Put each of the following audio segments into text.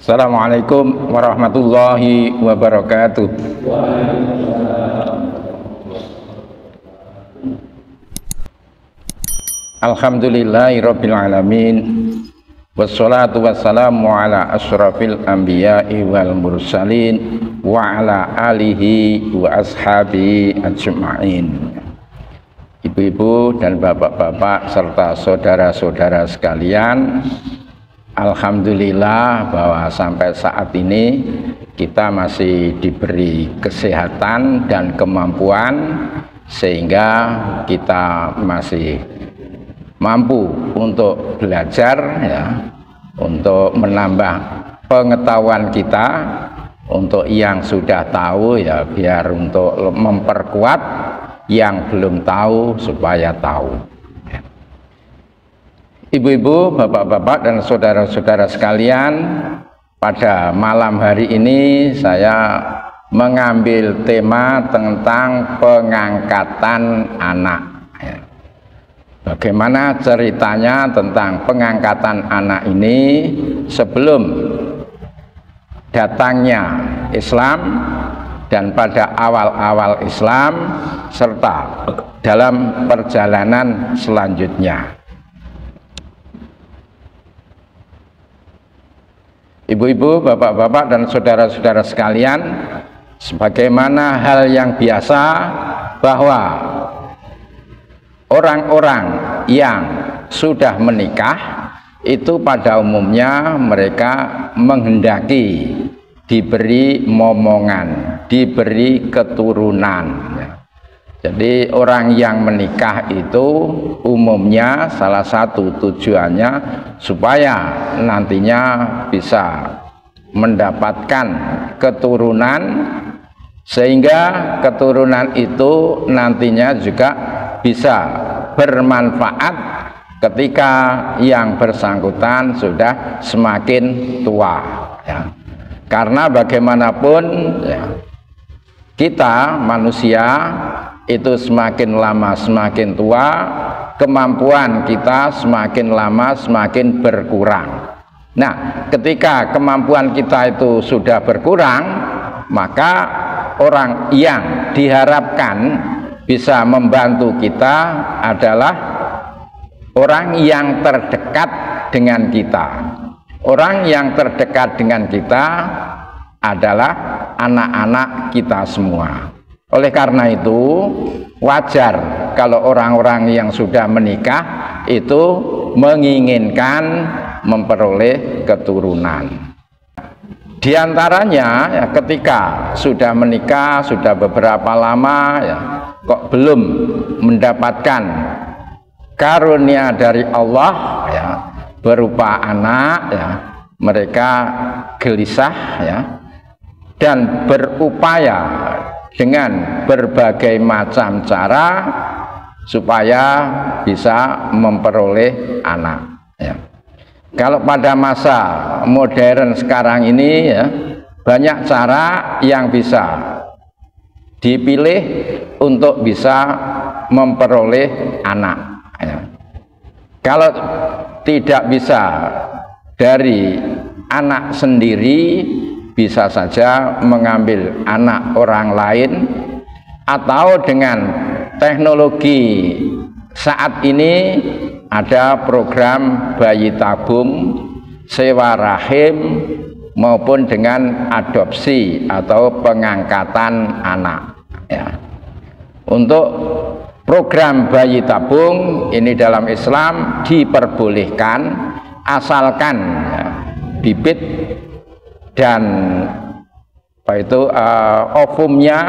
Assalamualaikum warahmatullahi wabarakatuh. Alhamdulillahirabbil alamin. Wassalatu wassalamu ala asyrafil anbiya'i wal mursalin wa ala alihi wa ashabihi ajma'in. Ibu-ibu dan bapak-bapak serta saudara-saudara sekalian, alhamdulillah bahwa sampai saat ini kita masih diberi kesehatan dan kemampuan sehingga kita masih mampu untuk belajar, ya, untuk menambah pengetahuan kita, untuk yang sudah tahu ya biar untuk memperkuat yang belum tahu supaya tahu. Ibu-ibu, bapak-bapak dan saudara-saudara sekalian, pada malam hari ini saya mengambil tema tentang pengangkatan anak. Bagaimana ceritanya tentang pengangkatan anak ini sebelum datangnya Islam dan pada awal-awal Islam serta dalam perjalanan selanjutnya. Ibu-ibu, bapak-bapak dan saudara-saudara sekalian, sebagaimana hal yang biasa bahwa orang-orang yang sudah menikah itu pada umumnya mereka menghendaki diberi momongan, diberi keturunan. Jadi orang yang menikah itu umumnya salah satu tujuannya supaya nantinya bisa mendapatkan keturunan, sehingga keturunan itu nantinya juga bisa bermanfaat ketika yang bersangkutan sudah semakin tua, ya. Karena bagaimanapun ya, kita manusia itu semakin lama semakin tua, kemampuan kita semakin lama semakin berkurang. Nah, ketika kemampuan kita itu sudah berkurang, maka orang yang diharapkan bisa membantu kita adalah orang yang terdekat dengan kita. Orang yang terdekat dengan kita adalah anak-anak kita semua. Oleh karena itu wajar kalau orang-orang yang sudah menikah itu menginginkan memperoleh keturunan. Di antaranya ya, ketika sudah menikah, sudah beberapa lama ya, kok belum mendapatkan karunia dari Allah ya, berupa anak ya, mereka gelisah ya, dan berupaya dengan berbagai macam cara supaya bisa memperoleh anak ya. Kalau pada masa modern sekarang ini ya, banyak cara yang bisa dipilih untuk bisa memperoleh anak ya. Kalau tidak bisa dari anak sendiri, bisa saja mengambil anak orang lain, atau dengan teknologi saat ini ada program bayi tabung, sewa rahim, maupun dengan adopsi atau pengangkatan anak ya. Untuk program bayi tabung ini dalam Islam diperbolehkan asalkan ya, bibit dan ovumnya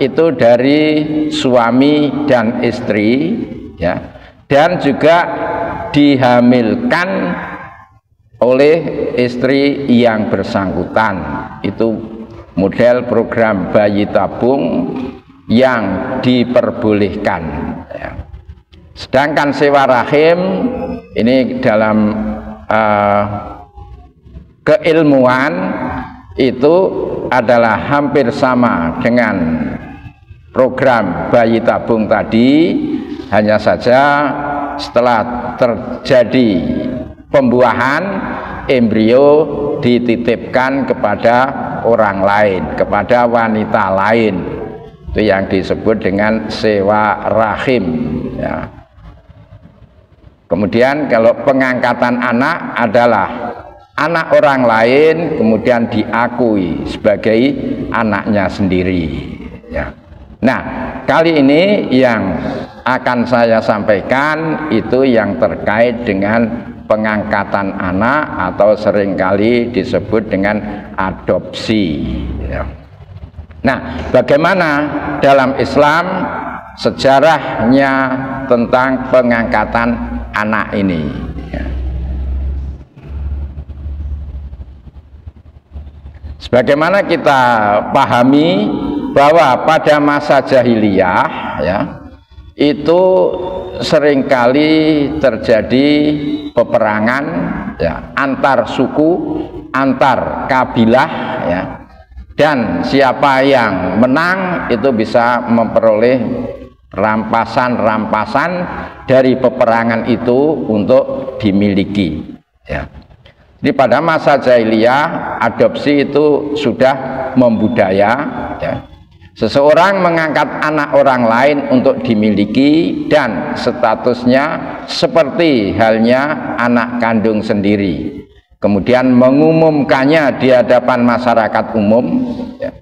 itu dari suami dan istri ya, dan juga dihamilkan oleh istri yang bersangkutan. Itu model program bayi tabung yang diperbolehkan ya. Sedangkan sewa rahim ini dalam keilmuan itu adalah hampir sama dengan program bayi tabung tadi, hanya saja setelah terjadi pembuahan embrio dititipkan kepada orang lain, kepada wanita lain. Itu yang disebut dengan sewa rahim, ya. Kemudian kalau pengangkatan anak adalah anak orang lain kemudian diakui sebagai anaknya sendiri, ya. Nah, kali ini yang akan saya sampaikan itu yang terkait dengan pengangkatan anak atau seringkali disebut dengan adopsi, ya. Nah, bagaimana dalam Islam sejarahnya tentang pengangkatan anak ini, ya. Sebagaimana kita pahami bahwa pada masa jahiliyah, ya, itu seringkali terjadi peperangan, ya, antar suku, antar kabilah, ya, dan siapa yang menang itu bisa memperoleh rampasan-rampasan dari peperangan itu untuk dimiliki, ya. Jadi pada masa jahiliyah adopsi itu sudah membudaya, ya. Seseorang mengangkat anak orang lain untuk dimiliki dan statusnya seperti halnya anak kandung sendiri. Kemudian mengumumkannya di hadapan masyarakat umum, ya.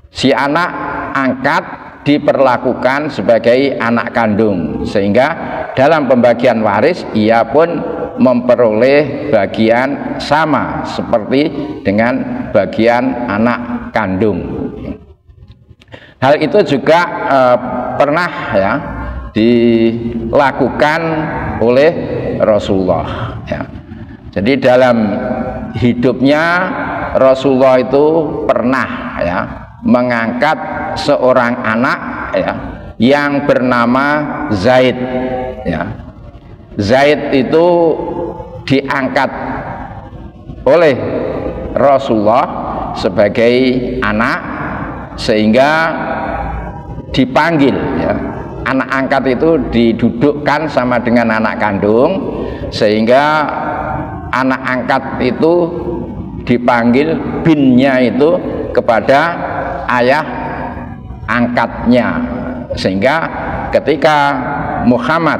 Si anak angkat diperlakukan sebagai anak kandung, sehingga dalam pembagian waris ia pun memperoleh bagian sama seperti dengan bagian anak kandung. Hal itu juga pernah, ya, dilakukan oleh Rasulullah, ya. Jadi dalam hidupnya Rasulullah itu pernah, ya, mengangkat seorang anak, ya, yang bernama Zaid, ya. Zaid itu diangkat oleh Rasulullah sebagai anak, sehingga dipanggil, ya, anak angkat itu didudukkan sama dengan anak kandung, sehingga anak angkat itu dipanggil binnya itu kepada ayah angkatnya, sehingga ketika Muhammad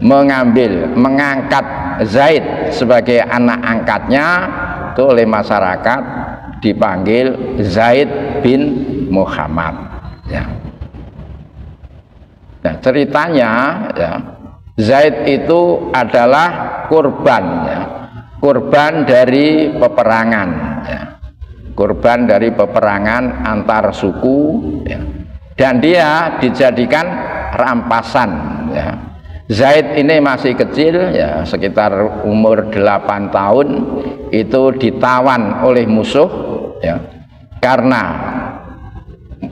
mengangkat Zaid sebagai anak angkatnya itu oleh masyarakat dipanggil Zaid bin Muhammad, ya. Nah, ceritanya, ya, Zaid itu adalah kurban, ya, kurban dari peperangan, ya, kurban dari peperangan antar suku, ya, dan dia dijadikan rampasan, ya. Zaid ini masih kecil, ya, sekitar umur 8 tahun, itu ditawan oleh musuh, ya, karena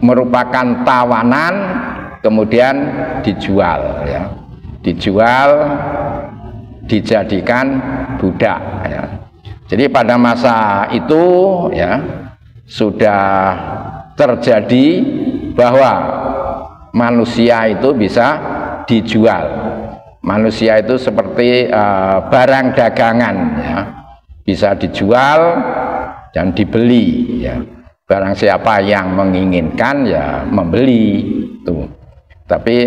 merupakan tawanan, kemudian dijual, ya, dijual, dijadikan budak, ya. Jadi pada masa itu, ya, sudah terjadi bahwa manusia itu bisa dijual. Manusia itu seperti barang dagangan, ya, bisa dijual dan dibeli, ya. Barang siapa yang menginginkan, ya, membeli itu. Tapi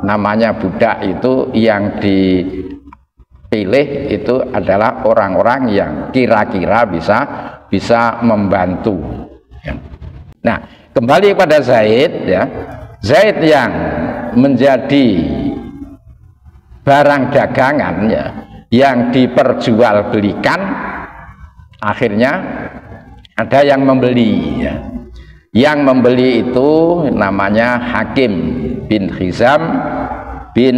namanya budak itu yang dipilih itu adalah orang-orang yang kira-kira bisa membantu, ya. Nah, kembali pada Zaid, ya, Zaid yang menjadi barang dagangan, ya, yang diperjualbelikan, akhirnya ada yang membeli, ya. Yang membeli itu namanya Hakim bin Hizam bin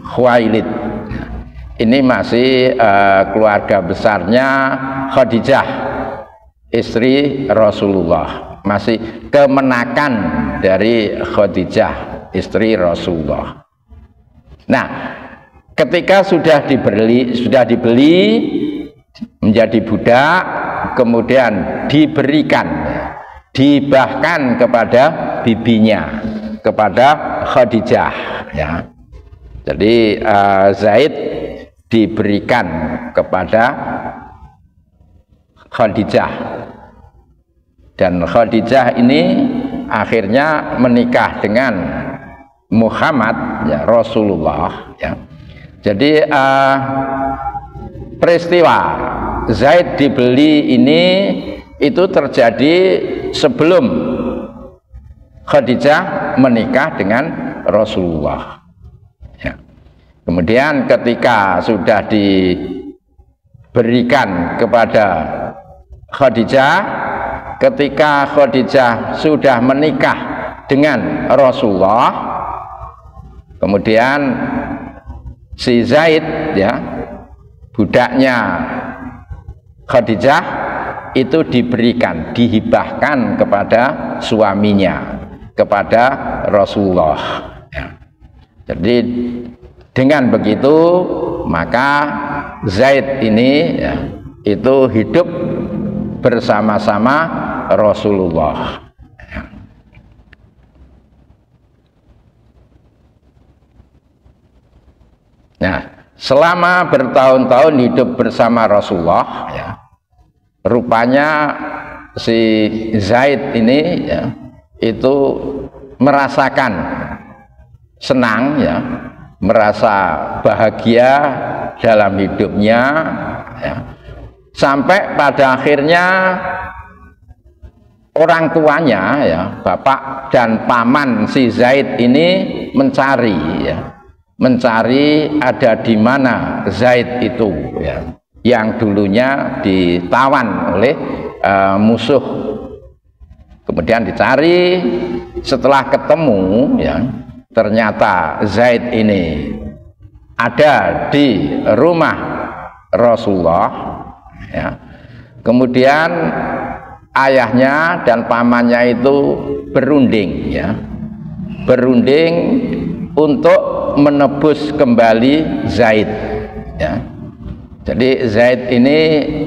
Khuwailid. Ini masih keluarga besarnya Khadijah, istri Rasulullah, masih kemenakan dari Khadijah, istri Rasulullah. Nah, ketika sudah dibeli menjadi budak, kemudian diberikan, dibahkan kepada bibinya, kepada Khadijah, ya. Jadi Zaid diberikan kepada Khadijah, dan Khadijah ini akhirnya menikah dengan Muhammad, ya, Rasulullah, ya. Jadi peristiwa Zaid dibeli ini itu terjadi sebelum Khadijah menikah dengan Rasulullah, ya. Kemudian ketika sudah diberikan kepada Khadijah, ketika Khadijah sudah menikah dengan Rasulullah, kemudian si Zaid, ya, budaknya Khadijah itu diberikan, dihibahkan kepada suaminya, kepada Rasulullah, ya. Jadi dengan begitu maka Zaid ini, ya, itu hidup bersama-sama Rasulullah, ya. Nah, selama bertahun-tahun hidup bersama Rasulullah, ya, rupanya si Zaid ini, ya, itu merasakan senang, ya, merasa bahagia dalam hidupnya, ya, sampai pada akhirnya orang tuanya, ya, bapak dan paman si Zaid ini mencari, ya, mencari ada di mana Zaid itu, ya, yang dulunya ditawan oleh musuh. Kemudian dicari, setelah ketemu, ya, ternyata Zaid ini ada di rumah Rasulullah, ya. Kemudian ayahnya dan pamannya itu berunding, ya, berunding untuk menebus kembali Zaid, ya. Jadi Zaid ini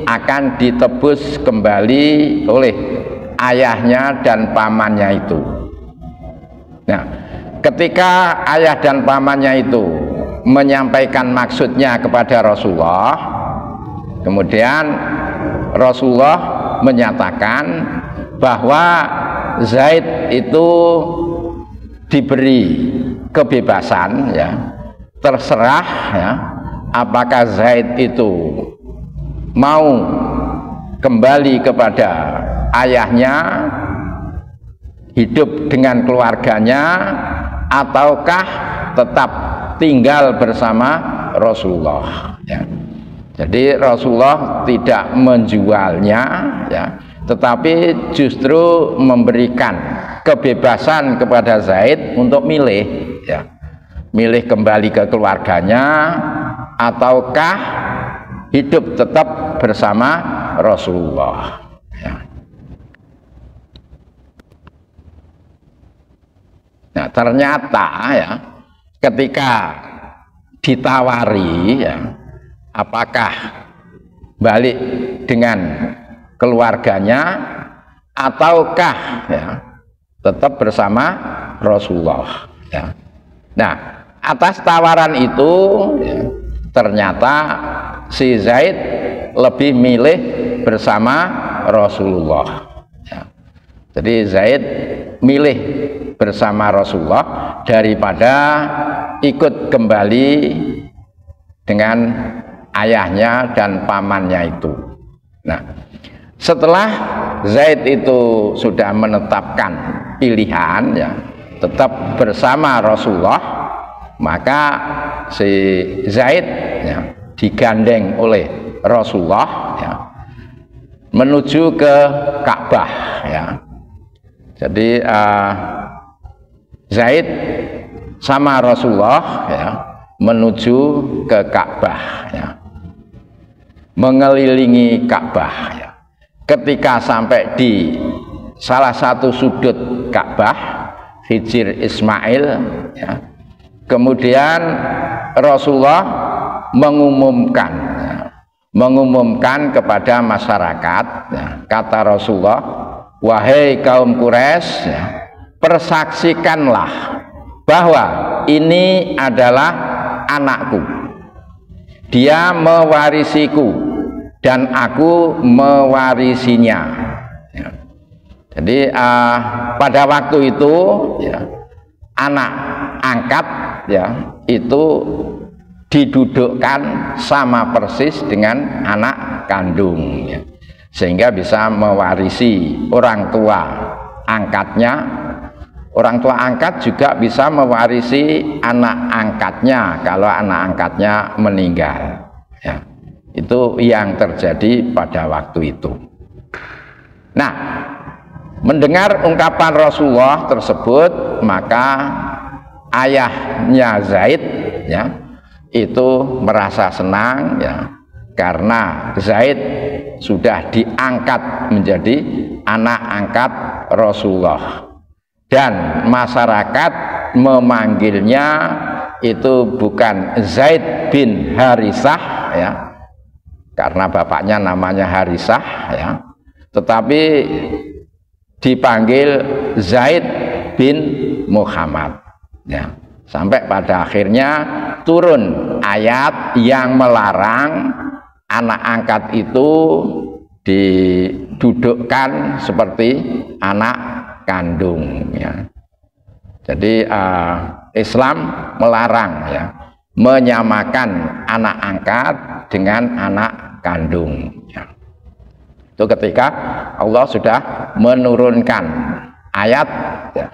akan ditebus kembali oleh ayahnya dan pamannya itu. Nah, ketika ayah dan pamannya itu menyampaikan maksudnya kepada Rasulullah, kemudian Rasulullah menyatakan bahwa Zaid itu diberi kebebasan, ya, terserah, ya, apakah Zaid itu mau kembali kepada ayahnya, hidup dengan keluarganya, ataukah tetap tinggal bersama Rasulullah, ya. Jadi Rasulullah tidak menjualnya, ya, tetapi justru memberikan kebebasan kepada Zaid untuk milih, ya, milih kembali ke keluarganya ataukah hidup tetap bersama Rasulullah, ya. Nah, ternyata, ya, ketika ditawari, ya, apakah balik dengan keluarganya ataukah, ya, tetap bersama Rasulullah, ya. Nah, atas tawaran itu, ya, ternyata si Zaid lebih milih bersama Rasulullah, ya. Jadi Zaid milih bersama Rasulullah daripada ikut kembali dengan ayahnya dan pamannya itu. Nah, setelah Zaid itu sudah menetapkan pilihan, ya, tetap bersama Rasulullah, maka si Zaid, ya, digandeng oleh Rasulullah, ya, menuju ke Ka'bah, ya. Jadi Zaid sama Rasulullah, ya, menuju ke Ka'bah, ya, mengelilingi Ka'bah, ya. Ketika sampai di salah satu sudut Ka'bah, Hijr Ismail, ya, kemudian Rasulullah mengumumkan, ya, mengumumkan kepada masyarakat, ya, kata Rasulullah, wahai kaum Quraisy, ya, persaksikanlah bahwa ini adalah anakku. dia mewarisiku dan aku mewarisinya. Ya. Jadi pada waktu itu ya, anak angkat ya itu didudukkan sama persis dengan anak kandung ya. Sehingga bisa mewarisi orang tua angkatnya. Orang tua angkat juga bisa mewarisi anak angkatnya kalau anak angkatnya meninggal ya. Itu yang terjadi pada waktu itu. Nah, mendengar ungkapan Rasulullah tersebut, maka ayahnya Zaid ya itu merasa senang ya, karena Zaid sudah diangkat menjadi anak angkat Rasulullah, dan masyarakat memanggilnya itu bukan Zaid bin Harisah ya, karena bapaknya namanya Harisah ya, tetapi dipanggil Zaid bin Muhammad ya, sampai pada akhirnya turun ayat yang melarang anak angkat itu didudukkan seperti anak kandung ya. Jadi Islam melarang ya, menyamakan anak angkat dengan anak kandung ya. Itu ketika Allah sudah menurunkan ayat ya,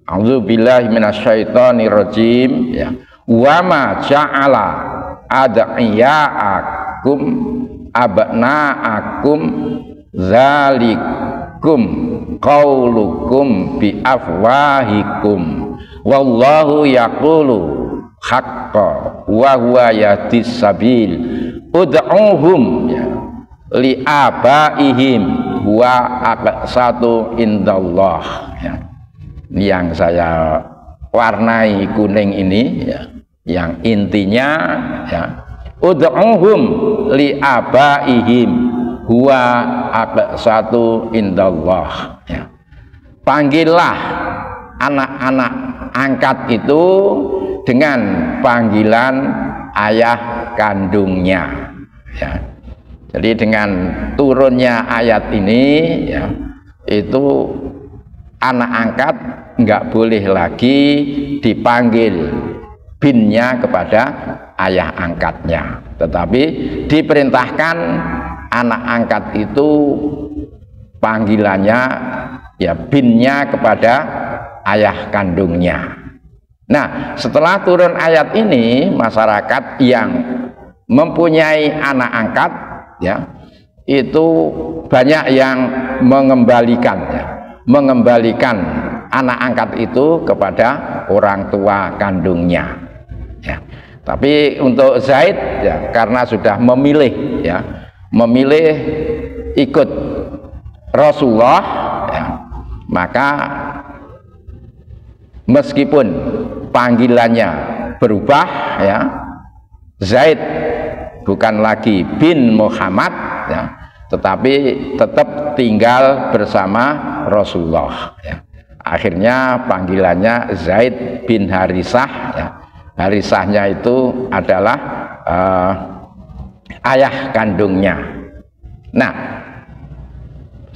A'udzubillahi minasyaitonirrajim ya, wa ma ja'ala ad'iyaakum abna'akum zalikum qaulukum bi afwahikum wallahu yaqulu haqqa wa huwa yahdis sabil ud'uhum ya li abaihim wa aqsatu indallah ya. Yang saya warnai kuning ini ya, yang intinya ya, ud'uhum li abaihim huwa aqsatu indallah ya. Panggillah anak-anak angkat itu dengan panggilan ayah kandungnya ya. Jadi dengan turunnya ayat ini ya, itu anak angkat nggak boleh lagi dipanggil binnya kepada ayah angkatnya, tetapi diperintahkan anak angkat itu panggilannya ya binnya kepada ayah kandungnya. Nah, setelah turun ayat ini, masyarakat yang mempunyai anak angkat ya itu banyak yang mengembalikan anak angkat itu kepada orang tua kandungnya ya. Tapi untuk Zaid ya, karena sudah memilih ikut Rasulullah ya, maka meskipun panggilannya berubah ya, Zaid bukan lagi bin Muhammad ya, tetapi tetap tinggal bersama Rasulullah ya. Akhirnya panggilannya Zaid bin Harisah ya. Harisahnya itu adalah ayah kandungnya. Nah,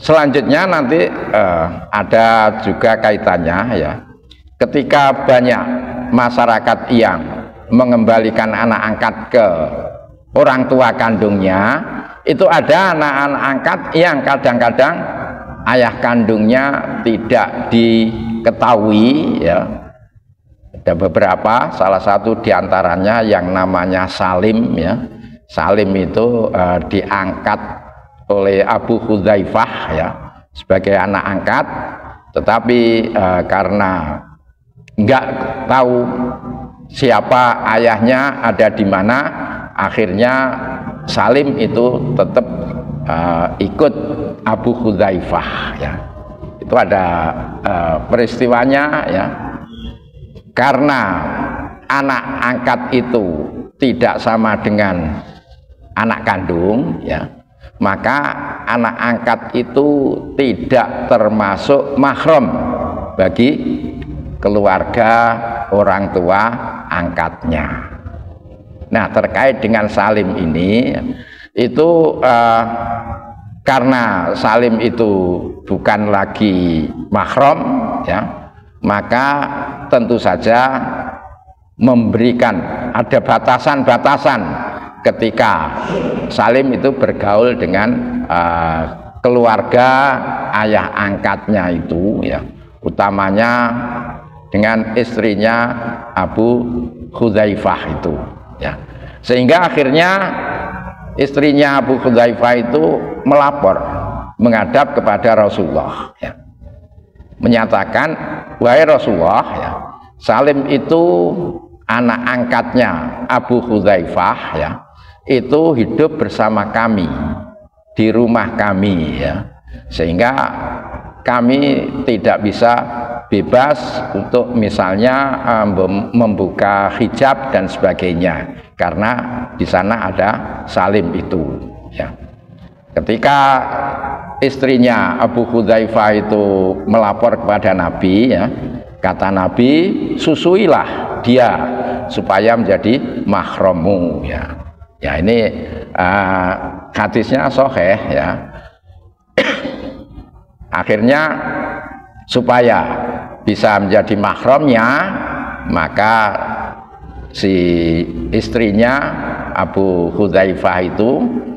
selanjutnya nanti ada juga kaitannya ya, ketika banyak masyarakat yang mengembalikan anak angkat ke orang tua kandungnya, itu ada anak-anak angkat yang kadang-kadang ayah kandungnya tidak diketahui ya. Ada beberapa, salah satu diantaranya yang namanya Salim ya. Salim itu diangkat oleh Abu Hudzaifah ya sebagai anak angkat, tetapi karena nggak tahu siapa ayahnya ada di mana, akhirnya Salim itu tetap ikut Abu Hudzaifah ya. Itu ada peristiwanya ya, karena anak angkat itu tidak sama dengan anak kandung ya, maka anak angkat itu tidak termasuk mahram bagi keluarga orang tua angkatnya. Nah, terkait dengan salim ini itu karena salim itu bukan lagi mahram ya, maka tentu saja memberikan ada batasan-batasan ketika salim itu bergaul dengan keluarga ayah angkatnya itu ya, utamanya dengan istrinya Abu Hudzaifah itu ya, sehingga akhirnya istrinya Abu Hudzaifah itu melapor menghadap kepada Rasulullah ya, menyatakan, wahai Rasulullah ya, Salim itu anak angkatnya Abu Hudzaifah ya, itu hidup bersama kami di rumah kami ya, sehingga kami tidak bisa bebas untuk misalnya membuka hijab dan sebagainya karena di sana ada Salim itu ya. Ketika istrinya Abu Hudzaifah itu melapor kepada Nabi ya, kata Nabi, susuilah dia supaya menjadi mahrammu ya. Ya ini hadisnya sahih ya. Akhirnya supaya bisa menjadi mahramnya, maka si istrinya Abu Hudzaifah itu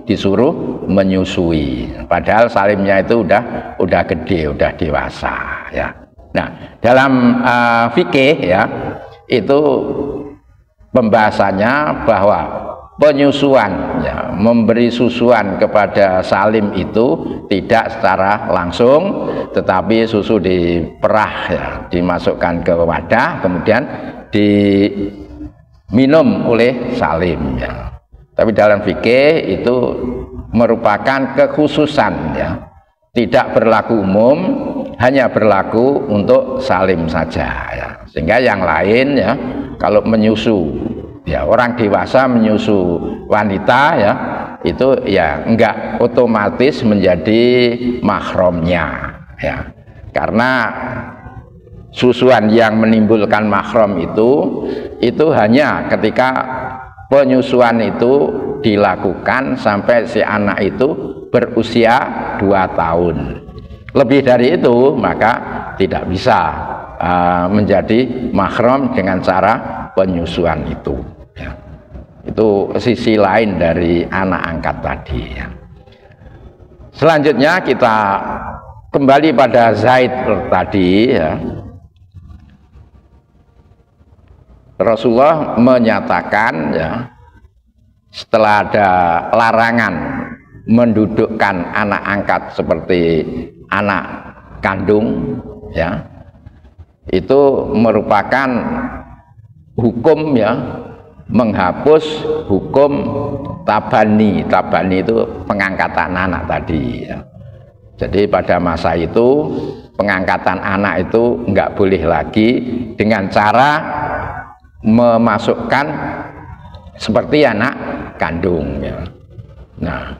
disuruh menyusui. Padahal Salimnya itu udah gede, udah dewasa ya. Nah, dalam fikih ya, itu pembahasannya bahwa penyusuan ya, memberi susuan kepada Salim itu tidak secara langsung, tetapi susu diperah ya, dimasukkan ke wadah kemudian diminum oleh Salim ya. Tapi dalam fikih itu merupakan kekhususan ya, tidak berlaku umum, hanya berlaku untuk Salim saja ya. Sehingga yang lain ya, kalau menyusu ya, orang dewasa menyusu wanita ya, itu ya enggak otomatis menjadi mahramnya ya, karena susuan yang menimbulkan mahram itu hanya ketika penyusuan itu dilakukan sampai si anak itu berusia 2 tahun. Lebih dari itu maka tidak bisa menjadi mahram dengan cara penyusuan itu ya. Itu sisi lain dari anak angkat tadi ya. Selanjutnya kita kembali pada Zaid tadi ya. Rasulullah menyatakan ya, setelah ada larangan mendudukkan anak angkat seperti anak kandung ya, itu merupakan hukum ya, menghapus hukum tabani. Tabani itu pengangkatan anak tadi ya. Jadi pada masa itu pengangkatan anak itu enggak boleh lagi dengan cara memasukkan seperti anak kandung ya. Nah,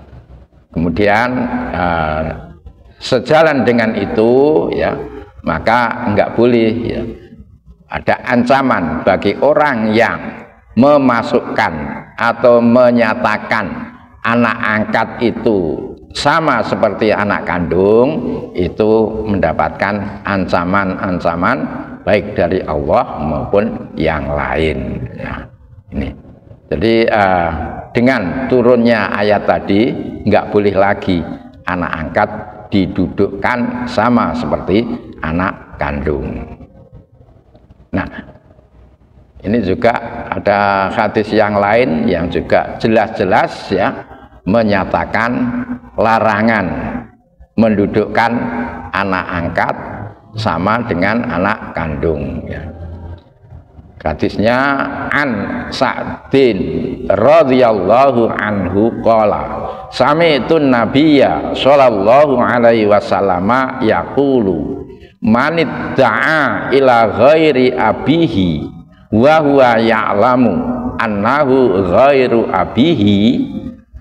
kemudian sejalan dengan itu ya, maka enggak boleh ya, ada ancaman bagi orang yang memasukkan atau menyatakan anak angkat itu sama seperti anak kandung, itu mendapatkan ancaman-ancaman baik dari Allah maupun yang lain ya. Ini jadi dengan turunnya ayat tadi nggak boleh lagi anak angkat didudukkan sama seperti anak kandung. Nah, ini juga ada hadis yang lain yang juga jelas-jelas ya menyatakan larangan mendudukkan anak angkat sama dengan anak kandung ya. Hadisnya an Sa'din radhiyallahu anhu qala sami'tun nabiyya sallallahu alaihi wasallam yaqulu man idda'a ila ghairi abihi wa huwa ya'lamu annahu ghairu abihi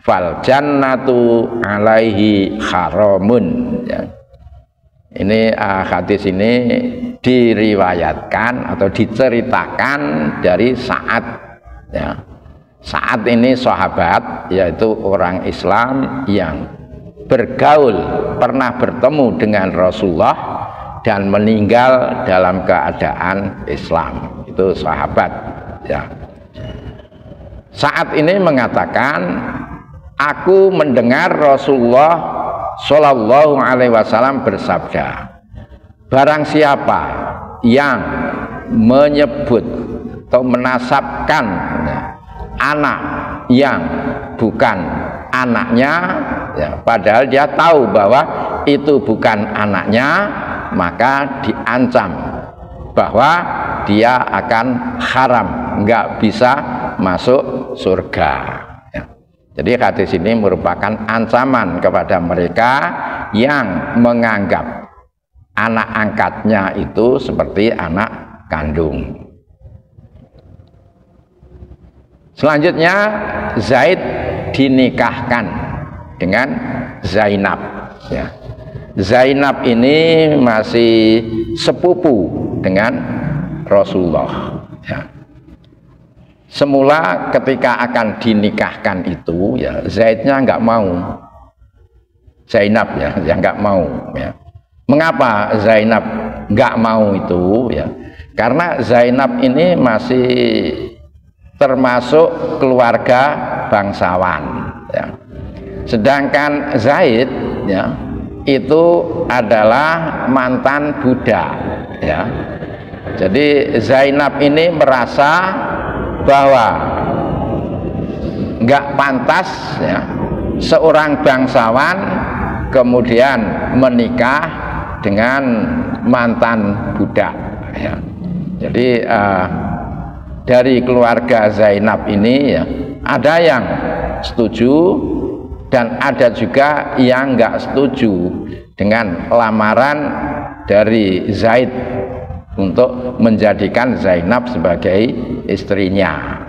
fal jannatu alaihi haramun ya. Ini hadis ini diriwayatkan atau diceritakan dari Sa'ad ya. saat ini sahabat, yaitu orang Islam yang bergaul, pernah bertemu dengan Rasulullah dan meninggal dalam keadaan Islam, itu sahabat ya. Saat ini mengatakan, aku mendengar Rasulullah Shallallahu Alaihi Wasallam bersabda, barang siapa yang menyebut atau menasabkan anak yang bukan anaknya, ya, padahal dia tahu bahwa itu bukan anaknya, maka diancam bahwa dia akan haram, nggak bisa masuk surga. Ya. Jadi hadis ini merupakan ancaman kepada mereka yang menganggap anak angkatnya itu seperti anak kandung. Selanjutnya Zaid dinikahkan dengan Zainab ya. Zainab ini masih sepupu dengan Rasulullah ya. Semula ketika akan dinikahkan itu ya, Zaidnya nggak mau, Zainab ya, yang nggak mau ya. Mengapa Zainab nggak mau itu ya? Karena Zainab ini masih termasuk keluarga bangsawan ya. Sedangkan Zaid ya, itu adalah mantan budak ya. Jadi Zainab ini merasa bahwa nggak pantas ya, seorang bangsawan kemudian menikah dengan mantan budak ya. Jadi dari keluarga Zainab ini ya, ada yang setuju dan ada juga yang nggak setuju dengan lamaran dari Zaid untuk menjadikan Zainab sebagai istrinya.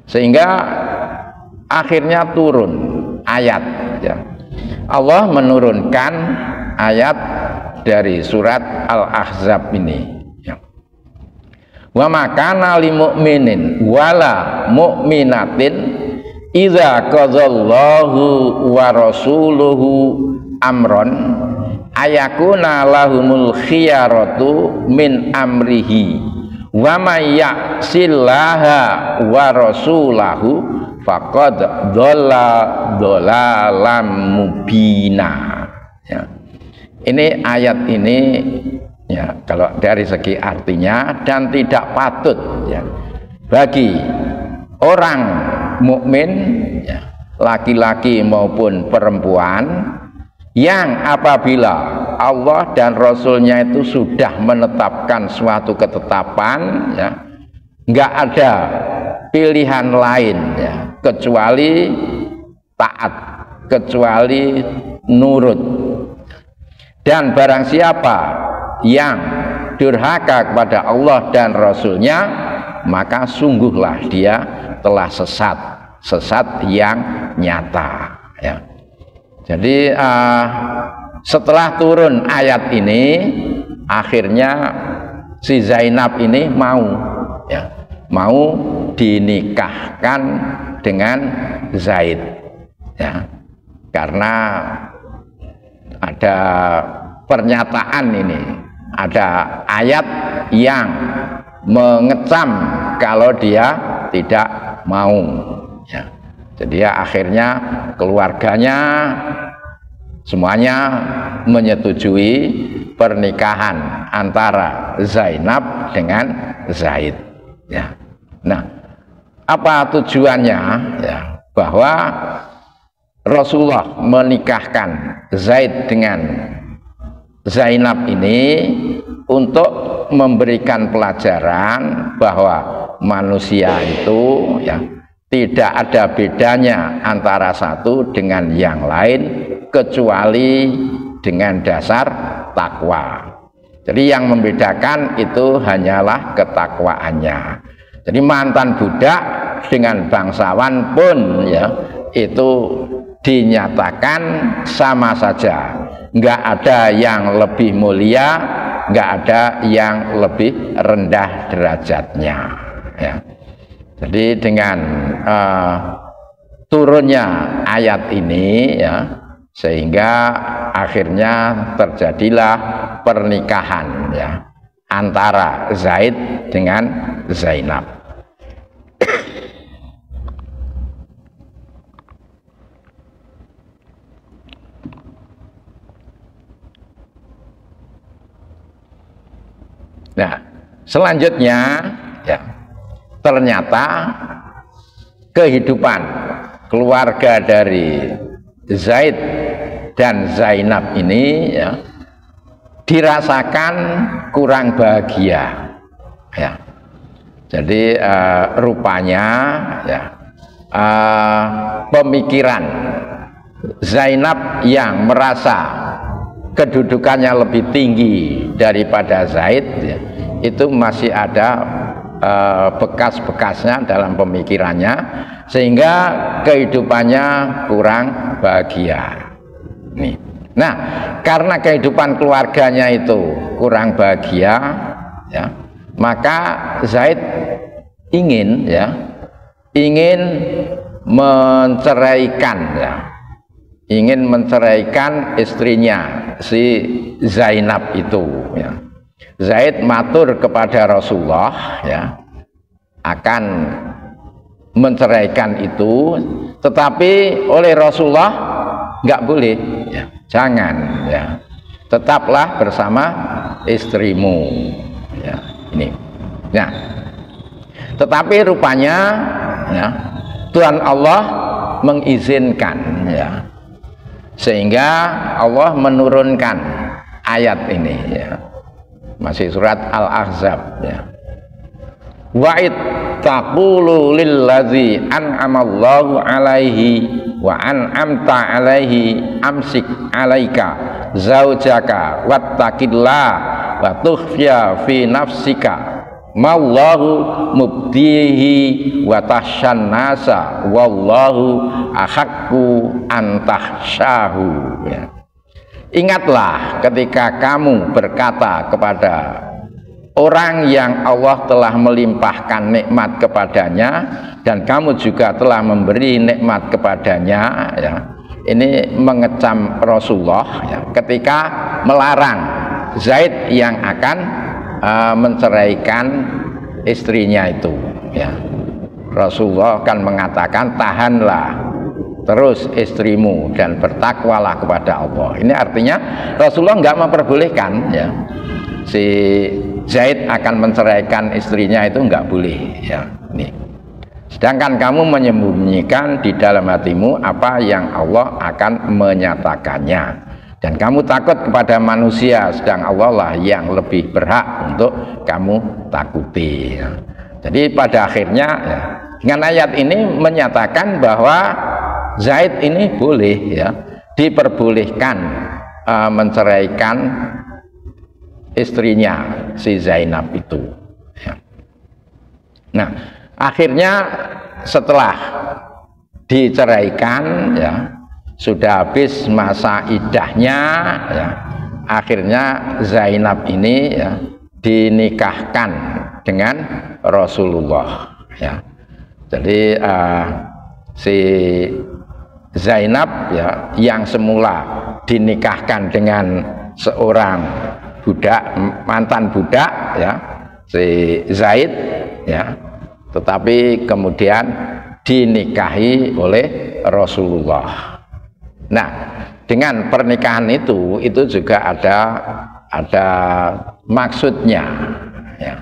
Sehingga akhirnya turun ayat ya. Allah menurunkan ayat dari surat Al-Ahzab ini. Wa makana lil mu'minin wala mu'minatin idza qadallahu wa rasuluhu amron ayakuna lahumul khiyaratu min amrihi wa may ya'sillaha wa rasulahu faqad dhalla dhalalam mubina ya. Ini ayat ini ya, kalau dari segi artinya, dan tidak patut ya bagi orang mukmin ya, laki-laki maupun perempuan, yang apabila Allah dan Rasulnya itu sudah menetapkan suatu ketetapan ya, nggak ada pilihan lain ya, kecuali taat, kecuali nurut. Dan barang siapa yang durhaka kepada Allah dan Rasulnya, maka sungguhlah dia telah sesat, sesat yang nyata ya. Jadi setelah turun ayat ini, akhirnya si Zainab ini mau ya, mau dinikahkan dengan Zaid ya, karena ada pernyataan ini, ada ayat yang mengecam kalau dia tidak mau ya. Jadi ya akhirnya keluarganya semuanya menyetujui pernikahan antara Zainab dengan Zaid ya. Nah, apa tujuannya ya? Bahwa Rasulullah menikahkan Zaid dengan Zainab ini untuk memberikan pelajaran bahwa manusia itu ya tidak ada bedanya antara satu dengan yang lain kecuali dengan dasar takwa. Jadi yang membedakan itu hanyalah ketakwaannya. Jadi mantan budak dengan bangsawan pun ya itu dinyatakan sama saja, nggak ada yang lebih mulia, nggak ada yang lebih rendah derajatnya ya. Jadi dengan turunnya ayat ini ya, sehingga akhirnya terjadilah pernikahan ya antara Zaid dengan Zainab. Nah, selanjutnya ya, ternyata kehidupan keluarga dari Zaid dan Zainab ini ya, dirasakan kurang bahagia ya. Jadi rupanya ya, pemikiran Zainab yang merasa kedudukannya lebih tinggi daripada Zaid ya, itu masih ada bekas-bekasnya dalam pemikirannya, sehingga kehidupannya kurang bahagia. Nih. Nah, karena kehidupan keluarganya itu kurang bahagia ya, maka Zaid ingin menceraikan ya, ingin menceraikan istrinya si Zainab itu ya. Zaid matur kepada Rasulullah ya, akan menceraikan itu, tetapi oleh Rasulullah nggak boleh ya, jangan ya, tetaplah bersama istrimu ya, ini. Nah, tetapi rupanya ya, Tuhan Allah mengizinkan ya, sehingga Allah menurunkan ayat ini ya, masih surat Al-Ahzab ya. Wa'id taqulu lillazi an'amallahu alaihi wa an'amta alaihi amsik alaika zaujaka wattaqillah wa tukhfiya fi nafsika mallahu mubdihi wa tahsyan nasa wallahu ahaqqu an tahsyahu ya. Ingatlah ketika kamu berkata kepada orang yang Allah telah melimpahkan nikmat kepadanya dan kamu juga telah memberi nikmat kepadanya ya. Ini mengecam Rasulullah ya, ketika melarang Zaid yang akan menceraikan istrinya itu ya. Rasulullah kan mengatakan, tahanlah terus istrimu dan bertakwalah kepada Allah. Ini artinya Rasulullah nggak memperbolehkan ya, si Zaid akan menceraikan istrinya, itu nggak boleh ya. Nih. Sedangkan kamu menyembunyikan di dalam hatimu apa yang Allah akan menyatakannya, dan kamu takut kepada manusia, sedang Allah lah yang lebih berhak untuk kamu takuti ya. Jadi pada akhirnya ya, dengan ayat ini menyatakan bahwa Zaid ini boleh ya, diperbolehkan menceraikan istrinya si Zainab itu ya. Nah, akhirnya setelah diceraikan ya, sudah habis masa iddahnya ya, akhirnya Zainab ini ya dinikahkan dengan Rasulullah ya. Jadi si Zainab ya, yang semula dinikahkan dengan seorang budak, mantan budak ya, si Zaid ya, tetapi kemudian dinikahi oleh Rasulullah. Nah, dengan pernikahan itu juga ada maksudnya ya.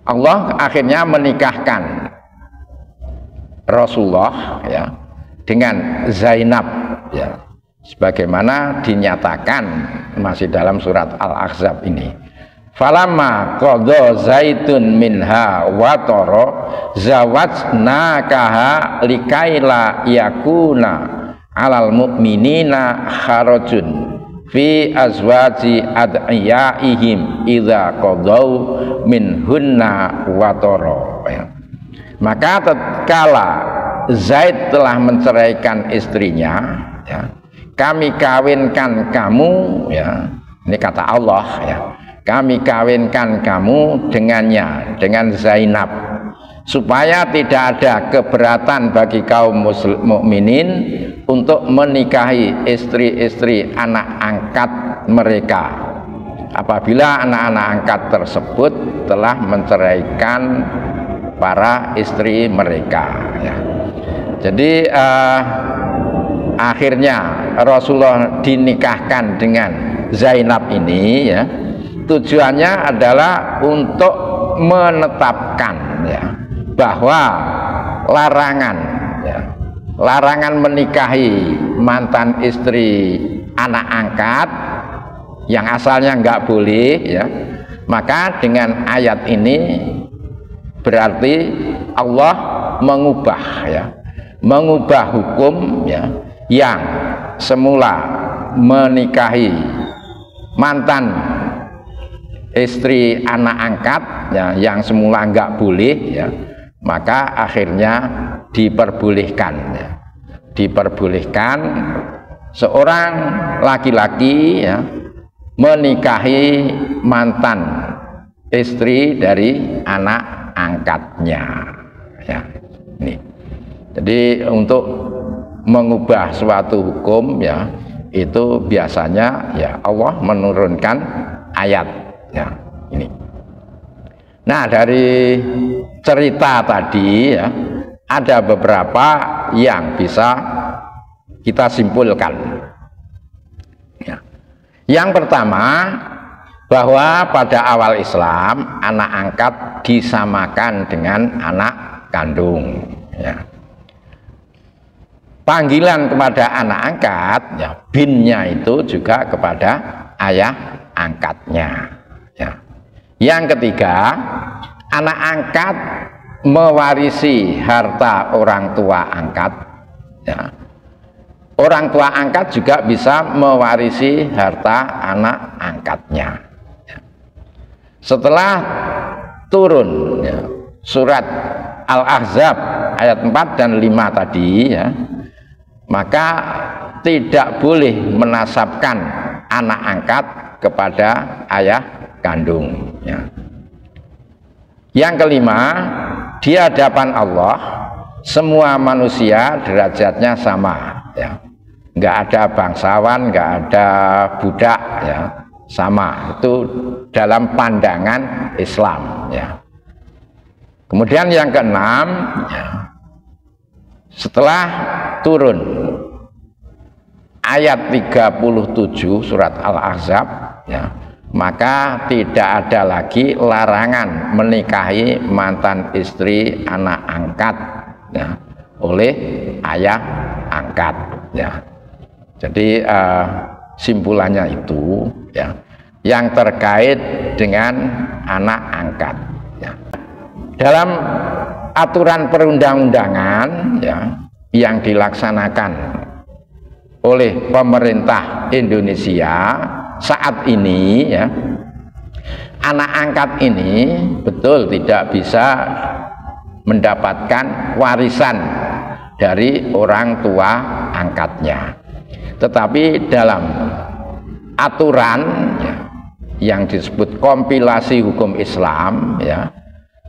Allah akhirnya menikahkan Rasulullah ya dengan Zainab ya, sebagaimana dinyatakan masih dalam surat Al-Ahzab ini. Falamma qadha Zaidun minha watara zawajnakaha likaila yakuna alal mu'minina kharajun fi azwaji ad'iyaihim idza qadau minhunna watara ya. Maka tatkala Zaid telah menceraikan istrinya ya, kami kawinkan kamu ya, ini kata Allah ya, kami kawinkan kamu dengannya, dengan Zainab supaya tidak ada keberatan bagi kaum mukminin untuk menikahi istri-istri anak angkat mereka apabila anak-anak angkat tersebut telah menceraikan para istri mereka ya. Jadi akhirnya Rasulullah dinikahkan dengan Zainab ini ya, tujuannya adalah untuk menetapkan ya, bahwa larangan menikahi mantan istri anak angkat yang asalnya nggak boleh ya, maka dengan ayat ini berarti Allah mengubah hukum ya, yang semula menikahi mantan istri anak angkat ya, yang semula nggak boleh ya, maka akhirnya diperbolehkan ya. Diperbolehkan seorang laki-laki ya, menikahi mantan istri dari anak angkatnya ya. Ini. Jadi untuk mengubah suatu hukum ya, itu biasanya ya Allah menurunkan ayat ya ini. Nah, dari cerita tadi ya, ada beberapa yang bisa kita simpulkan ya. Yang pertama, bahwa pada awal Islam anak angkat disamakan dengan anak kandung ya. Panggilan kepada anak angkat ya, binnya itu juga kepada ayah angkatnya ya. Yang ketiga, anak angkat mewarisi harta orang tua angkat ya. Orang tua angkat juga bisa mewarisi harta anak angkatnya ya. Setelah turun ya, surat Al-Ahzab ayat 4 dan 5 tadi ya, maka tidak boleh menasabkan anak angkat kepada ayah kandung ya. Yang kelima, di hadapan Allah semua manusia derajatnya sama ya, nggak ada bangsawan, nggak ada budak ya, sama, itu dalam pandangan Islam ya. Kemudian yang keenam ya, setelah turun ayat 37 surat Al-Ahzab ya, maka tidak ada lagi larangan menikahi mantan istri anak angkat ya, oleh ayah angkat ya. Jadi simpulannya itu ya, yang terkait dengan anak angkat ya. Dalam aturan perundang-undangan ya, yang dilaksanakan oleh pemerintah Indonesia saat ini ya, anak angkat ini betul tidak bisa mendapatkan warisan dari orang tua angkatnya, tetapi dalam aturan ya, yang disebut kompilasi hukum Islam ya,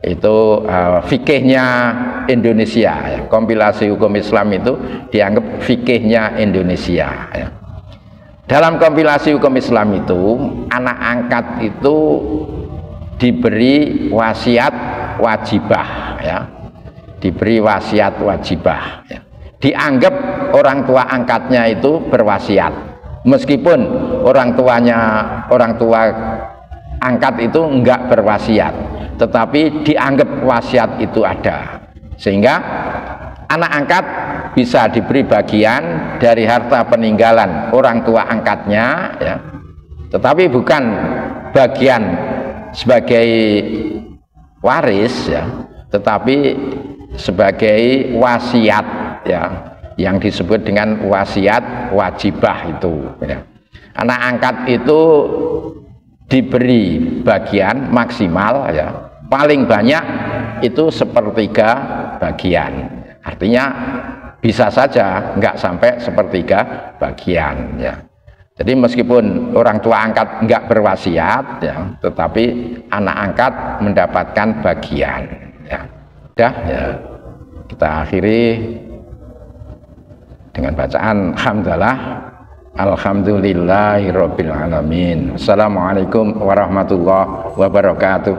itu fikihnya Indonesia ya. Kompilasi hukum Islam itu dianggap fikihnya Indonesia ya. Dalam kompilasi hukum Islam itu anak angkat itu diberi wasiat wajibah ya, diberi wasiat wajibah ya. Dianggap orang tua angkatnya itu berwasiat, meskipun orang tua angkat itu enggak berwasiat, tetapi dianggap wasiat itu ada, sehingga anak angkat bisa diberi bagian dari harta peninggalan orang tua angkatnya ya, tetapi bukan bagian sebagai waris ya, tetapi sebagai wasiat ya, yang disebut dengan wasiat wajibah itu ya. Anak angkat itu diberi bagian maksimal ya, paling banyak itu sepertiga bagian, artinya bisa saja nggak sampai sepertiga bagian ya. Jadi meskipun orang tua angkat nggak berwasiat ya, tetapi anak angkat mendapatkan bagian ya. Sudah ya, kita akhiri dengan bacaan hamdalah alhamdulillahirabbil alamin. Assalamualaikum warahmatullahi wabarakatuh.